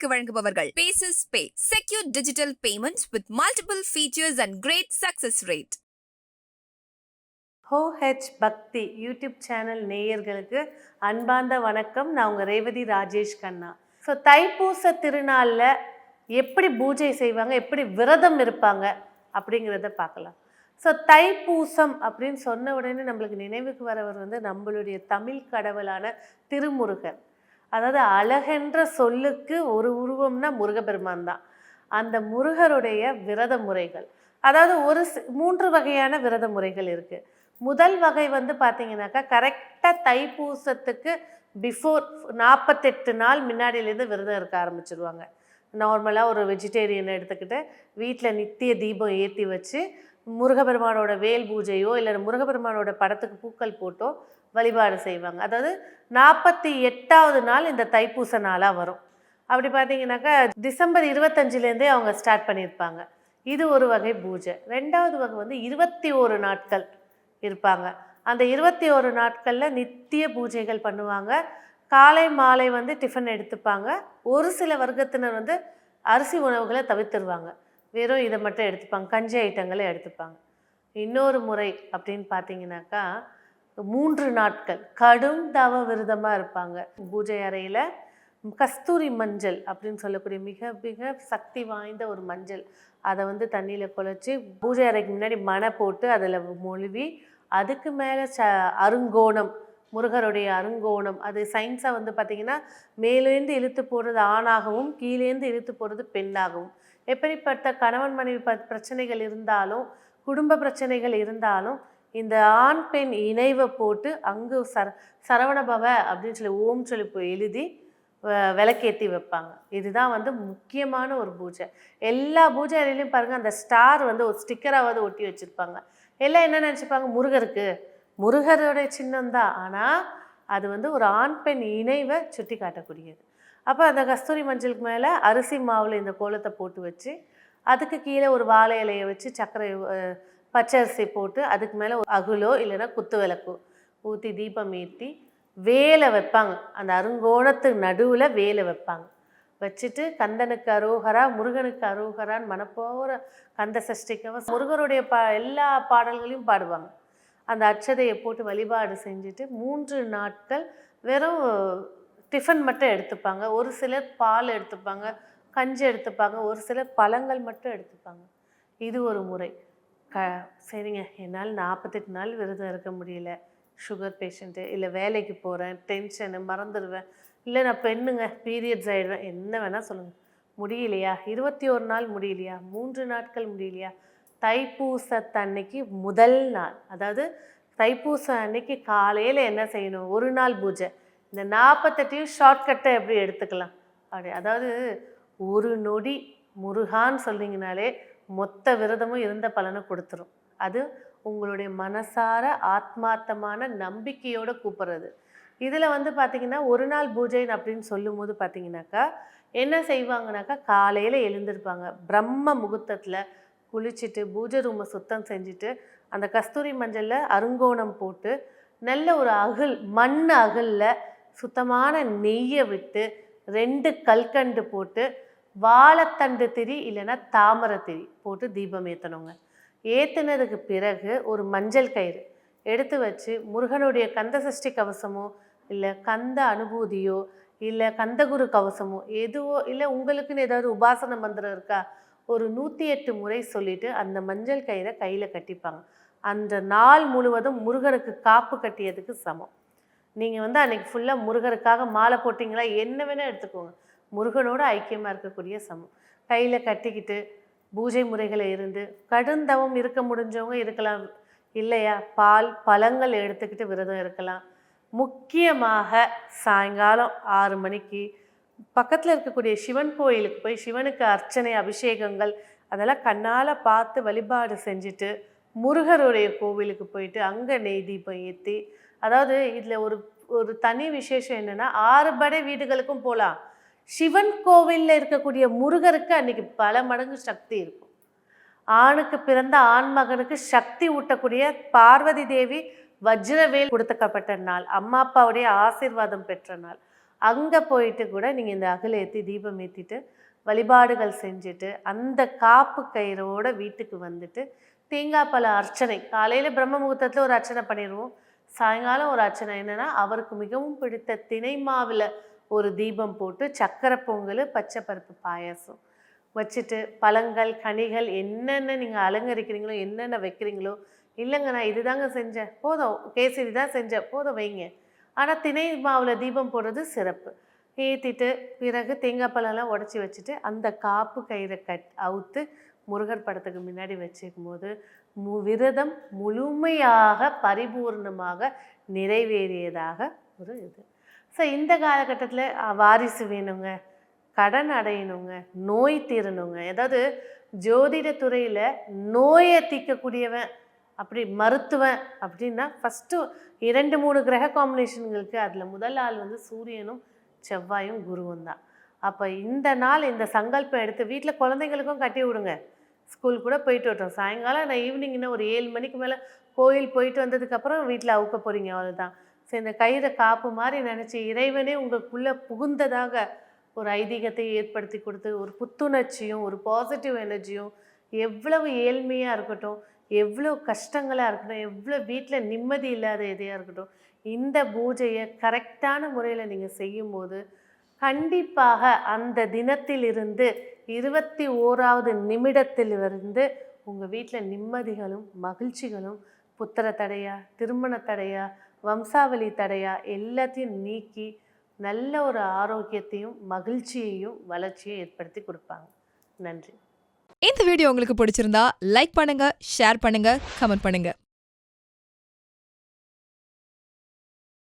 உங்களுக்கு வழங்குபவர்கள் Paces Pay, secure digital payments with multiple features and great success rate. OH பக்தி YouTube channel நேயர்களுக்கு அன்பார்ந்த வணக்கம். நான் உங்கள் ரேவதி ராஜேஷ் கண்ணா. ஸோ தைப்பூச திருநாளில் எப்படி பூஜை செய்வாங்க, எப்படி விரதம் இருப்பாங்க அப்படிங்கிறத பார்க்கலாம். ஸோ தைப்பூசம் அப்படின்னு சொன்ன உடனே நம்மளுக்கு நினைவுக்கு வரவர் நம்மளுடைய தமிழ் கடவுளான திருமுருகன். அதாவது அழகென்ற சொல்லுக்கு ஒரு உருவம்னா முருகப்பெருமான் தான். அந்த முருகருடைய விரத முறைகள், அதாவது 3 வகையான விரத முறைகள் இருக்குது. முதல் வகை பார்த்தீங்கன்னாக்கா கரெக்டாக தைப்பூசத்துக்கு பிஃபோர் 48 நாள் முன்னாடியிலேருந்து விரதம் இருக்க ஆரம்பிச்சிருவாங்க. நார்மலாக ஒரு வெஜிடேரியனை எடுத்துக்கிட்டு வீட்டில் நித்திய தீபம் ஏற்றி வச்சு முருகப்பெருமானோட வேல் பூஜையோ இல்லை முருகப்பெருமானோட படத்துக்கு பூக்கள் போட்டோ வழிபாடு செய்வாங்க. அதாவது 48வது நாள் இந்த தைப்பூச நாளாக வரும். அப்படி பார்த்தீங்கன்னாக்கா டிசம்பர் 25லேருந்தே அவங்க ஸ்டார்ட் பண்ணியிருப்பாங்க. இது ஒரு வகை பூஜை. ரெண்டாவது வகை 21 நாட்கள் இருப்பாங்க. அந்த 21 நாட்களில் நித்திய பூஜைகள் பண்ணுவாங்க. காலை மாலை டிஃபன் எடுத்துப்பாங்க. ஒரு சில வர்க்கத்தினர் அரிசி உணவுகளை தவிர்த்துருவாங்க, வெறும் இதை மட்டும் எடுத்துப்பாங்க, கஞ்சி ஐட்டங்களை எடுத்துப்பாங்க. இன்னொரு முறை அப்படின்னு பார்த்தீங்கன்னாக்கா 3 நாட்கள் கடும் தவ விரதமாக இருப்பாங்க. பூஜை அறையில் கஸ்தூரி மஞ்சள் அப்படின்னு சொல்லக்கூடிய மிக மிக சக்தி வாய்ந்த ஒரு மஞ்சள், அதை தண்ணியில் குழச்சி பூஜை அறைக்கு முன்னாடி மணை போட்டு அதில் மொழுவி அதுக்கு மேலே அருங்கோணம், முருகருடைய அருங்கோணம், அது சயின்ஸாக பார்த்திங்கன்னா மேலேருந்து இழுத்து போடுறது ஆணாகவும் கீழேருந்து இழுத்து போடுறது பெண்ணாகவும். எப்படிப்பட்ட கணவன் மனைவி பிரச்சனைகள் இருந்தாலும் குடும்ப பிரச்சனைகள் இருந்தாலும் இந்த ஆண் பெண் இணைவை போட்டு அங்கு சரவணபவ அப்படின்னு சொல்லி ஓம் சொல்லி போய் எழுதி விளக்கேற்றி வைப்பாங்க. இதுதான் முக்கியமான ஒரு பூஜை. எல்லா பூஜை அறையிலையும் பாருங்கள் அந்த ஸ்டார் ஒரு ஸ்டிக்கராவது ஒட்டி வச்சுருப்பாங்க. எல்லாம் என்ன நினச்சிப்பாங்க, முருகருடைய சின்னம்தான், ஆனால் அது ஒரு ஆண் பெண் இணைவை சுட்டி காட்டக்கூடியது. அப்போ அந்த கஸ்தூரி மஞ்சளுக்கு மேலே அரிசி மாவில் இந்த கோலத்தை போட்டு வச்சு அதுக்கு கீழே ஒரு வாழை இலையை வச்சு சர்க்கரை பச்சரிசி போட்டு அதுக்கு மேலே அகுலோ இல்லைன்னா குத்து விளக்கோ ஊற்றி தீபம் ஏற்றி வேலை வைப்பாங்க. அந்த அருங்கோணத்துக்கு நடுவில் வேலை வைப்பாங்க. வச்சுட்டு கந்தனுக்கு அரோகரா முருகனுக்கு அரோகரான்னு மனப்போகிற கந்த சஷ்டிக்கவ முருகருடைய எல்லா பாடல்களையும் பாடுவாங்க. அந்த அட்சதையை போட்டு வழிபாடு செஞ்சுட்டு 3 நாட்கள் வெறும் டிஃபன் மட்டும் எடுத்துப்பாங்க. ஒரு சிலர் பால் எடுத்துப்பாங்க, கஞ்சி எடுத்துப்பாங்க, ஒரு சிலர் பழங்கள் மட்டும் எடுத்துப்பாங்க. இது ஒரு முறை. சரிங்க, என்னால் 48 நாள் விரதம் இருக்க முடியல, சுகர் பேஷண்ட்டு, இல்லை வேலைக்கு போகிறேன், டென்ஷனு, மறந்துடுவேன், இல்லை நான் பெண்ணுங்க பீரியட்ஸ் ஆகிடுவேன், என்ன வேணால் சொல்லுங்கள், முடியலையா? 21 நாள் முடியலையா? 3 நாட்கள் முடியலையா? தைப்பூசத்தன்னைக்கு முதல் நாள், அதாவது தைப்பூசம் அன்னைக்கு காலையில் என்ன செய்யணும்? ஒரு நாள் பூஜை. இந்த 48 ஷார்ட்கட்டை எப்படி எடுத்துக்கலாம் அப்படி, அதாவது ஒரு நொடி முருகான்னு சொல்லிங்கனாலே மொத்த விரதமும் இருந்த பலனை கொடுத்துரும். அது உங்களுடைய மனசார ஆத்மார்த்தமான நம்பிக்கையோடு கூப்பிட்றது. இதில் பார்த்திங்கன்னா ஒரு நாள் பூஜை அப்படின்னு சொல்லும் போது பார்த்திங்கனாக்கா என்ன செய்வாங்கனாக்கா காலையில் எழுந்திருப்பாங்க. பிரம்ம முகூர்த்தத்தில் குளிச்சுட்டு பூஜை ரூமை சுத்தம் செஞ்சுட்டு அந்த கஸ்தூரி மஞ்சளில் அருங்கோணம் போட்டு நல்ல ஒரு மண் அகலில் சுத்தமான நெய்யை விட்டு 2 கல்கண்டு போட்டு வாழைத்தண்டு திரி இல்லைன்னா தாமரை திரி போட்டு தீபம் ஏற்றணுங்க. ஏற்றினதுக்கு பிறகு ஒரு மஞ்சள் கயிறு எடுத்து வச்சு முருகனுடைய கந்த சஷ்டி கவசமோ இல்லை கந்த அனுபூதியோ இல்லை கந்தகுரு கவசமோ எதுவோ இல்லை உங்களுக்குன்னு ஏதாவது உபாசன மந்திரம் இருக்கா, ஒரு 108 முறை சொல்லிவிட்டு அந்த மஞ்சள் கயிறை கையில் கட்டிப்பாங்க. அந்த நாள் முழுவதும் முருகனுக்கு காப்பு கட்டியதுக்கு சமம். நீங்கள் அன்றைக்கி ஃபுல்லாக முருகருக்காக மாலை போட்டிங்களா, என்ன வேணால் எடுத்துக்கோங்க, முருகனோட ஐக்கியமாக இருக்கக்கூடிய சமம். கையில் கட்டிக்கிட்டு பூஜை முறைகளை இருந்து கடுந்தவம் இருக்க முடிஞ்சவங்க இருக்கலாம், இல்லையா பால் பழங்கள் எடுத்துக்கிட்டு விரதம் இருக்கலாம். முக்கியமாக சாயங்காலம் 6 மணிக்கு பக்கத்தில் இருக்கக்கூடிய சிவன் கோயிலுக்கு போய் சிவனுக்கு அர்ச்சனை அபிஷேகங்கள் அதெல்லாம் கண்ணால் பார்த்து வழிபாடு செஞ்சுட்டு முருகருடைய கோவிலுக்கு போயிட்டு அங்கே நெய் தீபம் ஏற்றி, அதாவது இதில் ஒரு தனி விசேஷம் என்னென்னா 6 படை வீடுகளுக்கும் போகலாம். சிவன் கோவிலில் இருக்கக்கூடிய முருகருக்கு அன்றைக்கி பல மடங்கு சக்தி இருக்கும். ஆணுக்கு பிறந்த ஆண்மகனுக்கு சக்தி ஊட்டக்கூடிய பார்வதி தேவி வஜ்ரவேல் கொடுத்துக்கப்பட்ட நாள், அம்மா அப்பாவுடைய ஆசீர்வாதம் பெற்ற நாள். அங்கே போயிட்டு கூட நீங்கள் இந்த அகல் ஏற்றி தீபம் ஏற்றிட்டு வழிபாடுகள் செஞ்சுட்டு அந்த காப்பு கயிறோட வீட்டுக்கு வந்துட்டு தேங்காய் பழ அர்ச்சனை, காலையில் பிரம்ம முகூர்த்தத்தில் ஒரு அர்ச்சனை பண்ணிடுவோம், சாயங்காலம் ஒரு அர்ச்சனை. என்னென்னா அவருக்கு மிகவும் பிடித்த தினை மாவில் ஒரு தீபம் போட்டு சக்கரை பொங்கல், பச்சை பருப்பு பாயாசம் வச்சுட்டு பழங்கள் கனிகள் என்னென்ன நீங்கள் அலங்கரிக்கிறீங்களோ என்னென்ன வைக்கிறீங்களோ, இல்லைங்க நான் இதுதாங்க செஞ்சேன் போதும், கேசரி தான் செஞ்சேன் போதும் வைங்க, ஆனால் தினை மாவில் தீபம் போடுறது சிறப்பு. ஏற்றிட்டு பிறகு தேங்காய் பழம்லாம் உடச்சி வச்சுட்டு அந்த காப்பு கயிறை அவுத்து முருகர் படத்துக்கு முன்னாடி வச்சுக்கும் போது விரதம் முழுமையாக பரிபூர்ணமாக நிறைவேறியதாக ஒரு இது. ஸோ இந்த காலகட்டத்தில் வாரிசு வேணுங்க, கடன் அடையணுங்க, நோய் தீரணுங்க, ஏதாவது ஜோதிட துறையில் நோயை தீர்க்கக்கூடியவன் அப்படி மருத்துவன் அப்படின்னா ஃபஸ்ட்டு 2-3 கிரக காம்பினேஷன்களுக்கு அதில் முதல் ஆள் வந்து சூரியனும் செவ்வாயும் குருவும் தான். அப்போ இந்த நாள் இந்த சங்கல்பம் எடுத்து வீட்டில் குழந்தைங்களுக்கும் கட்டி விடுங்க, ஸ்கூல் கூட போயிட்டு வரட்டும். சாயங்காலம் நான் ஈவினிங் இன்னும் ஒரு 7 மணிக்கு மேலே கோயில் போயிட்டு வந்ததுக்கப்புறம் வீட்டில் அவுக்க போகிறீங்க, அவ்வளோதான். ஸோ இந்த கயிறை காப்பு மாதிரி நினச்சி இறைவனே உங்களுக்குள்ளே புகுந்ததாக ஒரு ஐதீகத்தை ஏற்படுத்தி கொடுத்து ஒரு புத்துணர்ச்சியும் ஒரு பாசிட்டிவ் எனர்ஜியும், எவ்வளவு ஏழ்மையாக இருக்கட்டும், எவ்வளோ கஷ்டங்களாக இருக்கட்டும், எவ்வளோ வீட்டில் நிம்மதி இல்லாத எதையாக இருக்கட்டும், இந்த பூஜையை கரெக்டான முறையில் நீங்கள் செய்யும்போது கண்டிப்பாக அந்த தினத்திலிருந்து 21வது நிமிடத்திலிருந்து உங்கள் வீட்டில் நிம்மதிகளும் மகிழ்ச்சிகளும், புத்திர தடையா, திருமண தடையா, வம்சாவளி தடையா எல்லாத்தையும் நீக்கி நல்ல ஒரு ஆரோக்கியத்தையும் மகிழ்ச்சியையும் வளர்ச்சியும் ஏற்படுத்தி கொடுப்பாங்க. நன்றி. இந்த வீடியோ உங்களுக்கு பிடிச்சிருந்தா லைக் பண்ணுங்க, ஷேர் பண்ணுங்க, கமெண்ட் பண்ணுங்க.